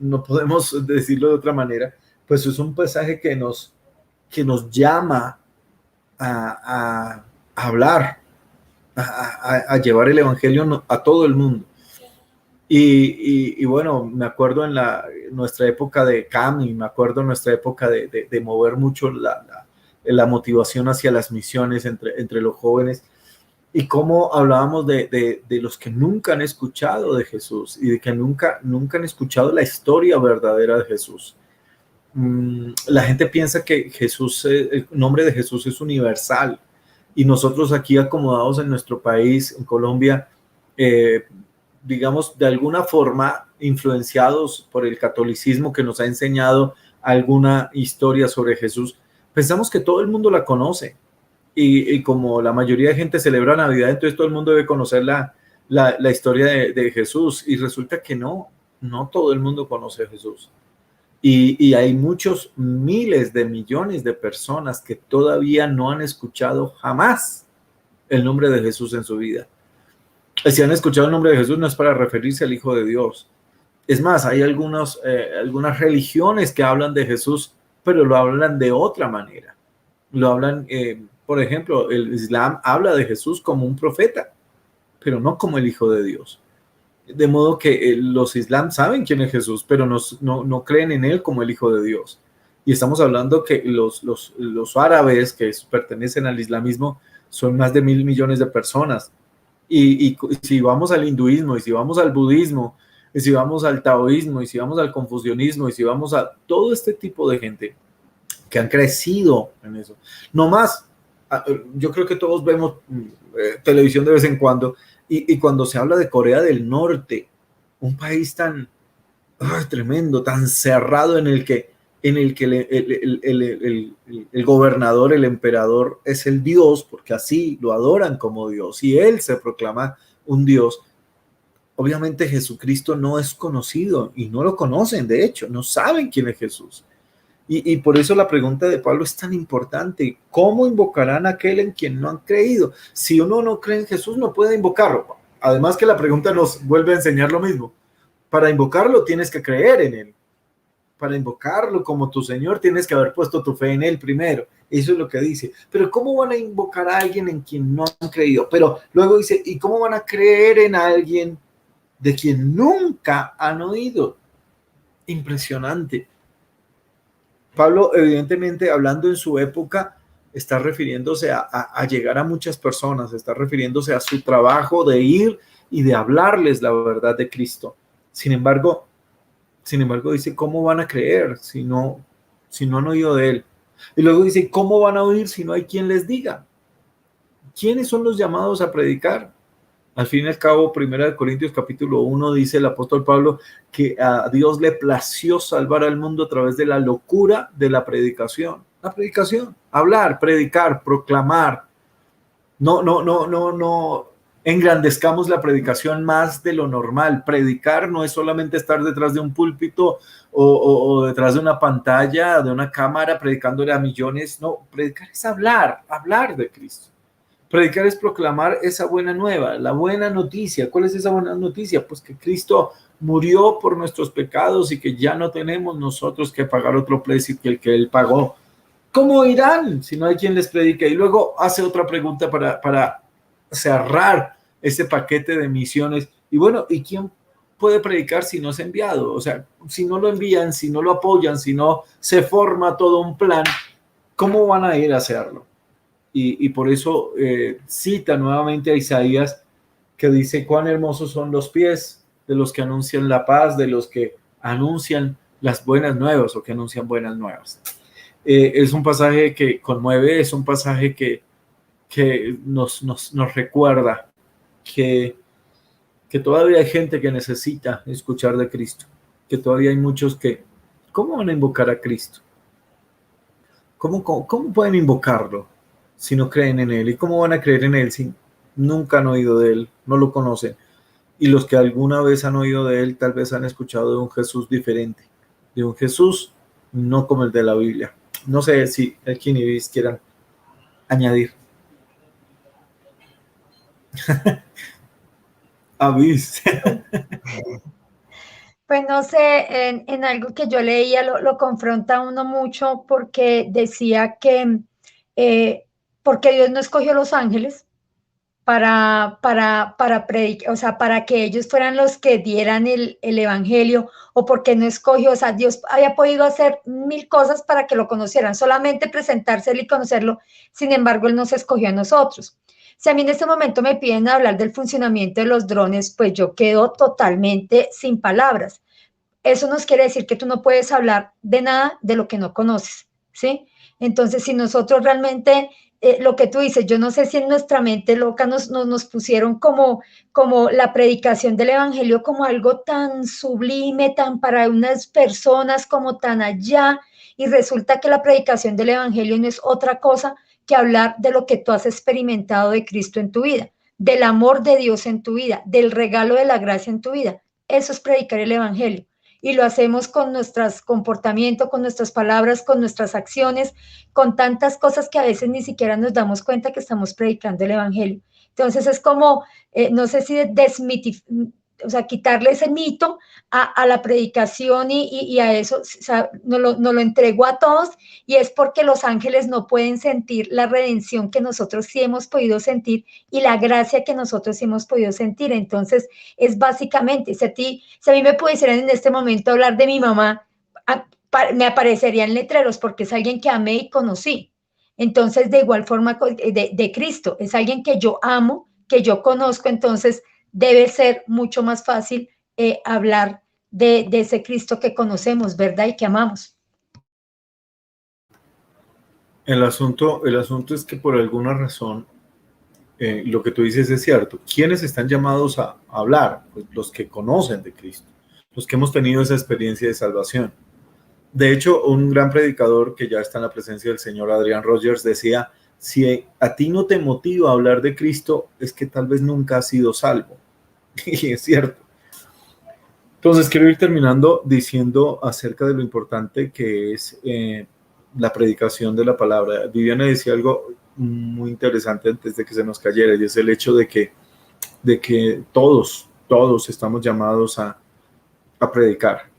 A: decirlo de otra manera, pues es un pasaje que nos llama a hablar, a llevar el evangelio a todo el mundo. Y bueno, me acuerdo en nuestra época de CAMI, me acuerdo en nuestra época de mover mucho la motivación hacia las misiones entre los jóvenes, y cómo hablábamos de los que nunca han escuchado de Jesús y de que nunca han escuchado la historia verdadera de Jesús. La gente piensa que Jesús, el nombre de Jesús es universal, y nosotros aquí acomodados en nuestro país, en Colombia, digamos, de alguna forma influenciados por el catolicismo que nos ha enseñado alguna historia sobre Jesús, pensamos que todo el mundo la conoce. Y como la mayoría de gente celebra Navidad, entonces todo el mundo debe conocer la historia de Jesús. Y resulta que no todo el mundo conoce a Jesús. Y hay muchos miles de millones de personas que todavía no han escuchado jamás el nombre de Jesús en su vida. Si han escuchado el nombre de Jesús, no es para referirse al Hijo de Dios. Es más, hay algunas religiones que hablan de Jesús, pero lo hablan de otra manera. Lo hablan, por ejemplo, el Islam habla de Jesús como un profeta, pero no como el Hijo de Dios. De modo que los Islam saben quién es Jesús, pero no creen en él como el Hijo de Dios. Y estamos hablando que los árabes que pertenecen al islamismo son más de 1.000 millones de personas. Y si vamos al hinduismo, y si vamos al budismo, y si vamos al taoísmo, y si vamos al confucianismo, y si vamos a todo este tipo de gente que han crecido en eso. No más, yo creo que todos vemos televisión de vez en cuando, y cuando se habla de Corea del Norte, un país tan tremendo, tan cerrado, en el que el gobernador, el emperador, es el Dios, porque así lo adoran como Dios, y él se proclama un Dios. Obviamente Jesucristo no es conocido, y no lo conocen, de hecho, no saben quién es Jesús. Y por eso la pregunta de Pablo es tan importante. ¿Cómo invocarán a aquel en quien no han creído? Si uno no cree en Jesús, no puede invocarlo. Además que la pregunta nos vuelve a enseñar lo mismo. Para invocarlo tienes que creer en él. Para invocarlo como tu Señor tienes que haber puesto tu fe en él primero. Eso es lo que dice. Pero ¿cómo van a invocar a alguien en quien no han creído? Pero luego dice, ¿y cómo van a creer en alguien de quien nunca han oído? Impresionante. Pablo, evidentemente, hablando en su época, está refiriéndose a llegar a muchas personas, está refiriéndose a su trabajo de ir y de hablarles la verdad de Cristo. Sin embargo, dice, ¿cómo van a creer si no han oído de Él? Y luego dice, ¿cómo van a oír si no hay quien les diga? ¿Quiénes son los llamados a predicar? Al fin y al cabo, 1 Corintios capítulo 1 dice el apóstol Pablo que a Dios le plació salvar al mundo a través de la locura de la predicación. La predicación, hablar, predicar, proclamar. No engrandezcamos la predicación más de lo normal. Predicar no es solamente estar detrás de un púlpito o detrás de una pantalla, de una cámara, predicándole a millones. No, predicar es hablar de Cristo. Predicar es proclamar esa buena nueva, la buena noticia. ¿Cuál es esa buena noticia? Pues que Cristo murió por nuestros pecados y que ya no tenemos nosotros que pagar otro precio que el que Él pagó. ¿Cómo irán si no hay quien les predique? Y luego hace otra pregunta para cerrar este paquete de misiones. Y bueno, ¿y quién puede predicar si no es enviado? O sea, si no lo envían, si no lo apoyan, si no se forma todo un plan, ¿cómo van a ir a hacerlo? Y por eso cita nuevamente a Isaías, que dice, cuán hermosos son los pies de los que anuncian la paz, de los que anuncian las buenas nuevas o que anuncian buenas nuevas. Es un pasaje que conmueve, es un pasaje que nos recuerda que todavía hay gente que necesita escuchar de Cristo, que todavía hay muchos que, ¿cómo van a invocar a Cristo? ¿Cómo pueden invocarlo si no creen en Él? ¿Y cómo van a creer en Él si nunca han oído de Él, no lo conocen? Y los que alguna vez han oído de Él, tal vez han escuchado de un Jesús diferente, de un Jesús no como el de la Biblia. No sé si Elkin y Viz quieran añadir. Avis.
C: Pues no sé, en algo que yo leía lo confronta a uno mucho porque decía que porque Dios no escogió los ángeles para predicar, o sea, para que ellos fueran los que dieran el evangelio, o porque no escogió, o sea, Dios había podido hacer mil cosas para que lo conocieran, solamente presentárselo y conocerlo, sin embargo, Él nos escogió a nosotros. Si a mí en este momento me piden hablar del funcionamiento de los drones, pues yo quedo totalmente sin palabras. Eso nos quiere decir que tú no puedes hablar de nada de lo que no conoces, ¿sí? Entonces, si nosotros realmente, lo que tú dices, yo no sé si en nuestra mente loca nos pusieron como la predicación del evangelio como algo tan sublime, tan para unas personas, como tan allá, y resulta que la predicación del evangelio no es otra cosa que hablar de lo que tú has experimentado de Cristo en tu vida, del amor de Dios en tu vida, del regalo de la gracia en tu vida. Eso es predicar el evangelio. Y lo hacemos con nuestros comportamientos, con nuestras palabras, con nuestras acciones, con tantas cosas que a veces ni siquiera nos damos cuenta que estamos predicando el evangelio. Entonces es como, no sé si o sea, quitarle ese mito a la predicación y a eso, o sea, nos lo entregó a todos, y es porque los ángeles no pueden sentir la redención que nosotros sí hemos podido sentir y la gracia que nosotros sí hemos podido sentir. Entonces es básicamente, si a mí me pudieran en este momento hablar de mi mamá, me aparecerían letreros porque es alguien que amé y conocí. Entonces, de igual forma de Cristo, es alguien que yo amo, que yo conozco, entonces debe ser mucho más fácil hablar de ese Cristo que conocemos, ¿verdad? Y que amamos.
A: El asunto es que por alguna razón, lo que tú dices es cierto. ¿Quiénes están llamados a hablar? Pues los que conocen de Cristo, los que hemos tenido esa experiencia de salvación. De hecho, un gran predicador que ya está en la presencia del Señor, Adrian Rogers, decía, si a ti no te motiva a hablar de Cristo, es que tal vez nunca has sido salvo. Y es cierto. Entonces, quiero ir terminando diciendo acerca de lo importante que es la predicación de la palabra. Viviana decía algo muy interesante antes de que se nos cayera, y es el hecho de que todos estamos llamados a predicar.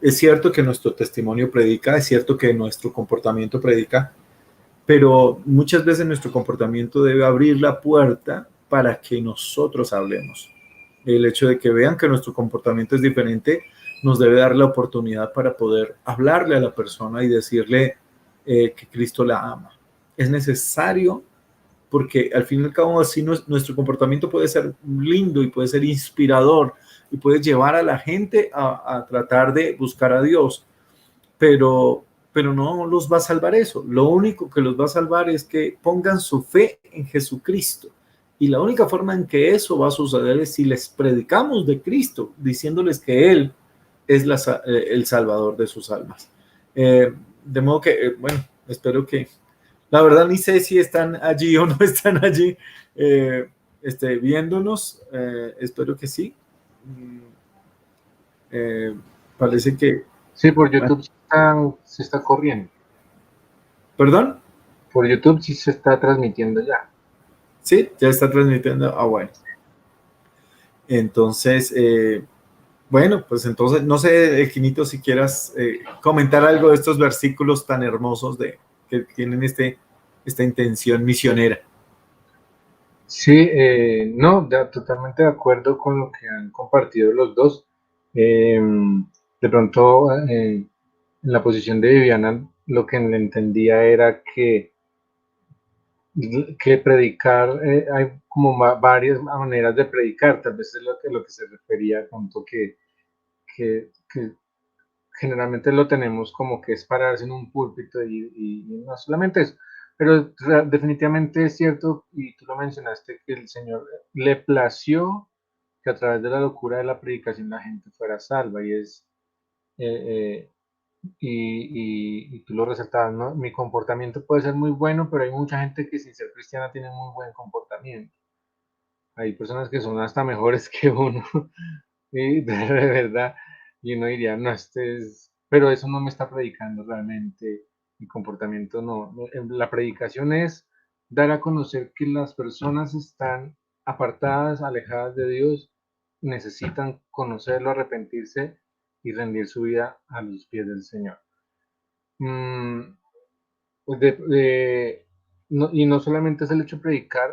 A: Es cierto que nuestro testimonio predica, es cierto que nuestro comportamiento predica, pero muchas veces nuestro comportamiento debe abrir la puerta para que nosotros hablemos. El hecho de que vean que nuestro comportamiento es diferente nos debe dar la oportunidad para poder hablarle a la persona y decirle que Cristo la ama, es necesario, porque al fin y al cabo así nuestro comportamiento puede ser lindo y puede ser inspirador y puede llevar a la gente a tratar de buscar a Dios, pero, pero no los va a salvar eso. Lo único que los va a salvar es que pongan su fe en Jesucristo. Y la única forma en que eso va a suceder es si les predicamos de Cristo, diciéndoles que Él es el salvador de sus almas. De modo que, bueno, espero que, la verdad ni sé si están allí o no están allí viéndonos. Espero que sí. Parece que...
B: Sí, por YouTube se está corriendo.
A: ¿Perdón?
B: Por YouTube sí se está transmitiendo ya.
A: Sí, ya está transmitiendo. Ah, bueno. Entonces, bueno, pues entonces, no sé, Quinito, si quieras comentar algo de estos versículos tan hermosos que tienen esta intención misionera.
B: Sí, no, totalmente de acuerdo con lo que han compartido los dos. De pronto, en la posición de Viviana, lo que le entendía era que predicar, hay como varias maneras de predicar, tal vez es lo que se refería, tanto que generalmente lo tenemos como que es pararse en un púlpito y no solamente eso, pero definitivamente es cierto, y tú lo mencionaste, que el Señor le plació que a través de la locura de la predicación la gente fuera salva, eh, eh, y tú lo resaltabas, ¿no? Mi comportamiento puede ser muy bueno, pero hay mucha gente que sin ser cristiana tiene muy buen comportamiento. Hay personas que son hasta mejores que uno, y de verdad, y uno diría, no, pero eso no me está predicando realmente, mi comportamiento la predicación es dar a conocer que las personas están apartadas, alejadas de Dios, necesitan conocerlo, arrepentirse y rendir su vida a los pies del Señor. Mm, pues y no solamente es el hecho de predicar,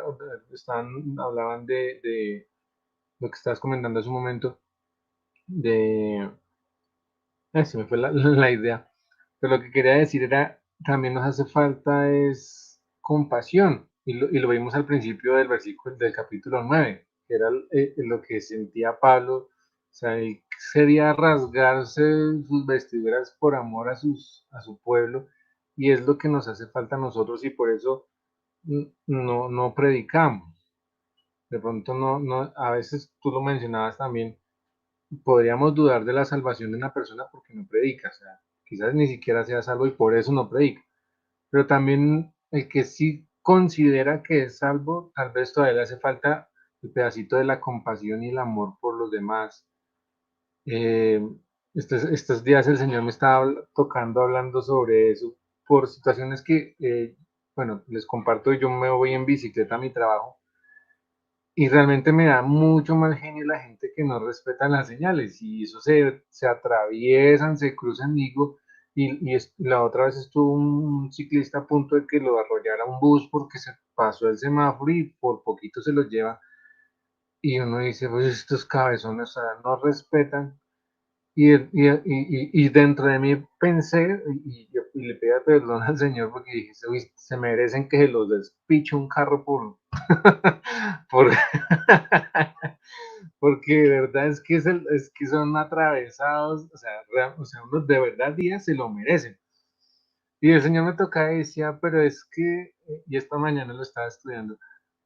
B: hablaban de lo que estabas comentando hace un momento, de... se me fue la idea. Pero lo que quería decir era, también nos hace falta es compasión. Y lo vimos al principio del versículo del capítulo 9 que era lo que sentía Pablo. O sea, él quería rasgarse sus vestiduras por amor a su pueblo. Y es lo que nos hace falta a nosotros y por eso no predicamos. De pronto a veces tú lo mencionabas también, podríamos dudar de la salvación de una persona porque no predica, o sea, quizás ni siquiera sea salvo y por eso no predica, pero también el que sí considera que es salvo, tal vez todavía le hace falta el pedacito de la compasión y el amor por los demás. Eh, estos días el Señor me estaba tocando hablando sobre eso, por situaciones que, bueno, les comparto, yo me voy en bicicleta a mi trabajo y realmente me da mucho mal genio la gente que no respeta las señales y eso se atraviesan, se cruzan, digo, la otra vez estuvo un ciclista a punto de que lo arrollara un bus porque se pasó el semáforo y por poquito se los lleva y uno dice, pues estos cabezones, o sea, no respetan y dentro de mí pensé y le pedí perdón al Señor porque dije, "Uy, se merecen que se los despiche un carro por, por porque de verdad es que, es que son atravesados, o sea, o sea, unos de verdad días se lo merecen. Y el Señor me toca y decía, pero es que, y esta mañana lo estaba estudiando,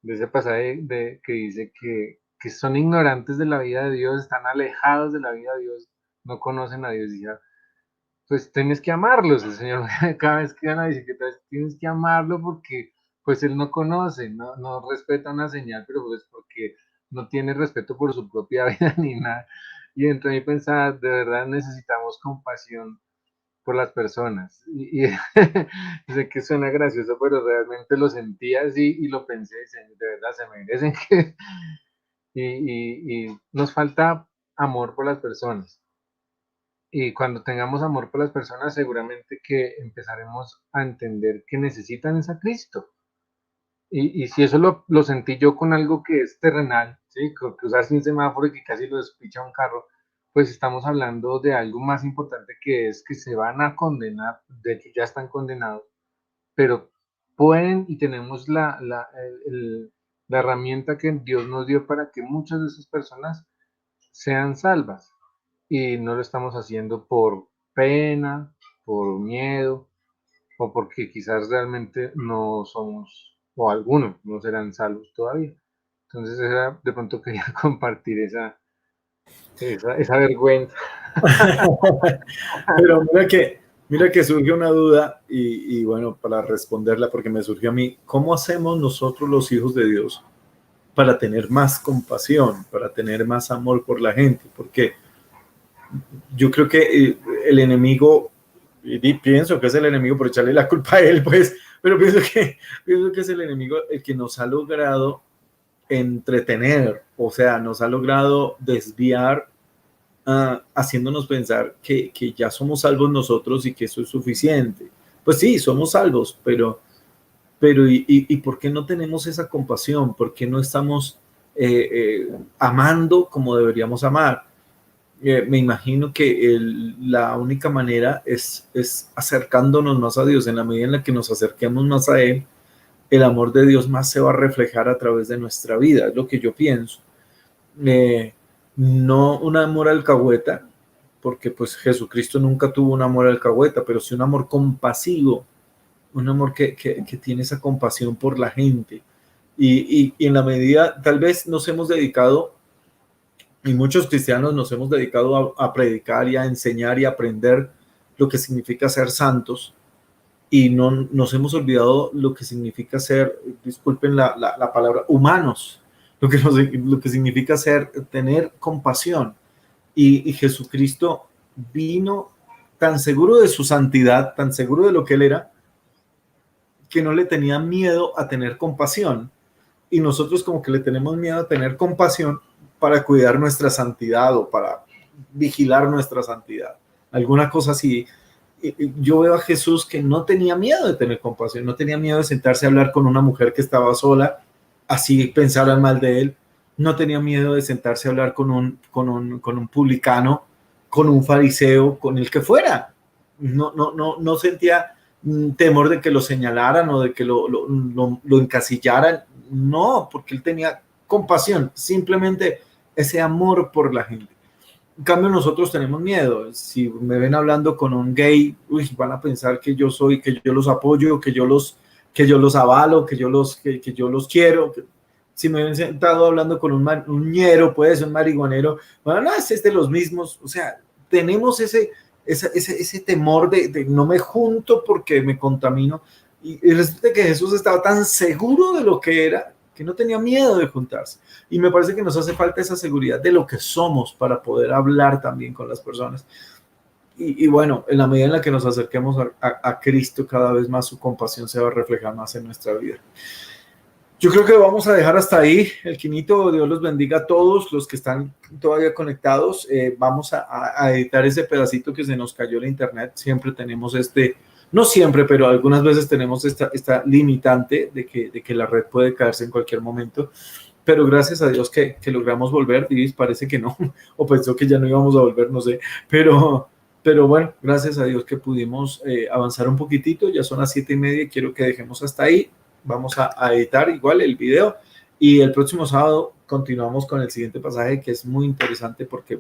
B: de ese pasaje que dice que son ignorantes de la vida de Dios, están alejados de la vida de Dios, no conocen a Dios. Y ya, pues tienes que amarlos, el Señor cada vez que van a bicicleta, tienes que amarlo porque pues Él no conoce, no respeta una señal, pero pues porque no tiene respeto por su propia vida ni nada. Y dentro de mí pensaba, de verdad necesitamos compasión por las personas. Sé que suena gracioso, pero realmente lo sentía así y lo pensé, de verdad se merecen que... y nos falta amor por las personas. Y cuando tengamos amor por las personas, seguramente que empezaremos a entender que necesitan es a Cristo. Y si eso lo sentí yo con algo que es terrenal, ¿sí? Cruzarse un semáforo y que casi lo despicha un carro, pues estamos hablando de algo más importante que es que se van a condenar, de hecho ya están condenados, pero pueden y tenemos la herramienta que Dios nos dio para que muchas de esas personas sean salvas. Y no lo estamos haciendo por pena, por miedo, o porque quizás realmente no somos, o algunos no serán salvos todavía. Entonces, de pronto quería compartir esa vergüenza.
A: Pero mira que surge una duda y bueno, para responderla, porque me surgió a mí, ¿cómo hacemos nosotros los hijos de Dios para tener más compasión, para tener más amor por la gente? Porque yo creo que el enemigo, y pienso que es el enemigo por echarle la culpa a él, pues, pero pienso que es el enemigo el que nos ha logrado entretener, o sea, nos ha logrado desviar, haciéndonos pensar que ya somos salvos nosotros y que eso es suficiente. Pues sí, somos salvos, pero ¿y por qué no tenemos esa compasión? ¿Por qué no estamos amando como deberíamos amar? Me imagino que la única manera es acercándonos más a Dios. En la medida en la que nos acerquemos más a Él, el amor de Dios más se va a reflejar a través de nuestra vida, es lo que yo pienso. No un amor alcahueta, porque pues Jesucristo nunca tuvo un amor alcahueta, pero sí un amor compasivo, un amor que tiene esa compasión por la gente. Y en la medida, tal vez nos hemos dedicado, y muchos cristianos nos hemos dedicado a predicar y a enseñar y a aprender lo que significa ser santos, y no nos hemos olvidado lo que significa ser, disculpen la palabra, humanos, lo que significa tener compasión. Y Jesucristo vino tan seguro de su santidad, tan seguro de lo que Él era, que no le tenía miedo a tener compasión. Y nosotros como que le tenemos miedo a tener compasión para cuidar nuestra santidad o para vigilar nuestra santidad. Alguna cosa así. Yo veo a Jesús que no tenía miedo de tener compasión, no tenía miedo de sentarse a hablar con una mujer que estaba sola, así pensaran mal de él. No tenía miedo de sentarse a hablar con un publicano, con un fariseo, con el que fuera. No sentía temor de que lo señalaran o de que lo encasillaran. No, porque él tenía compasión, simplemente ese amor por la gente. En cambio, nosotros tenemos miedo. Si me ven hablando con un gay, van a pensar que yo los apoyo, que yo los avalo, que yo los quiero. Si me ven sentado hablando con un ñero, pues un marihuanero, bueno, no, es de los mismos. O sea, tenemos ese temor de no me junto porque me contamino. Y resulta que Jesús estaba tan seguro de lo que era, que no tenía miedo de juntarse. Y me parece que nos hace falta esa seguridad de lo que somos para poder hablar también con las personas. Y bueno, en la medida en la que nos acerquemos a Cristo, cada vez más su compasión se va a reflejar más en nuestra vida. Yo creo que vamos a dejar hasta ahí. El Quinito, Dios los bendiga a todos los que están todavía conectados. Vamos a editar ese pedacito que se nos cayó en internet. Siempre tenemos no siempre, pero algunas veces tenemos esta limitante de que la red puede caerse en cualquier momento. Pero gracias a Dios que logramos volver. Divis parece que no, o pensó que ya no íbamos a volver, no sé. Pero bueno, gracias a Dios que pudimos avanzar un poquitito. Ya son las 7:30 y quiero que dejemos hasta ahí. Vamos a editar igual el video y el próximo sábado continuamos con el siguiente pasaje que es muy interesante porque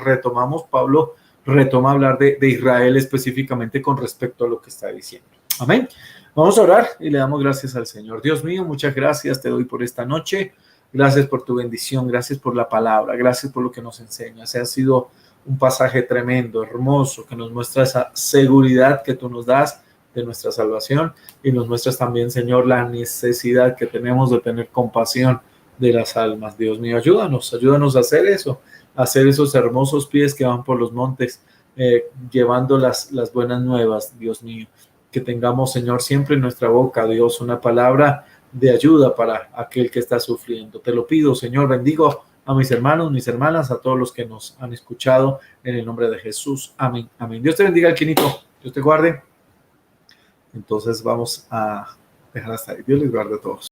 A: retomamos, Pablo retoma a hablar de Israel específicamente con respecto a lo que está diciendo. Amén. Vamos a orar y le damos gracias al Señor. Dios mío, muchas gracias te doy por esta noche. Gracias por tu bendición, gracias por la palabra, gracias por lo que nos enseñas. Ha sido un pasaje tremendo, hermoso, que nos muestra esa seguridad que tú nos das de nuestra salvación y nos muestras también, Señor, la necesidad que tenemos de tener compasión de las almas. Dios mío, ayúdanos a hacer eso, a hacer esos hermosos pies que van por los montes, llevando las buenas nuevas, Dios mío. Que tengamos, Señor, siempre en nuestra boca, Dios, una palabra de ayuda para aquel que está sufriendo. Te lo pido, Señor, bendigo a mis hermanos, mis hermanas, a todos los que nos han escuchado, en el nombre de Jesús. Amén, amén. Dios te bendiga, Quinito. Dios te guarde. Entonces vamos a dejar hasta ahí. Dios les guarde a todos.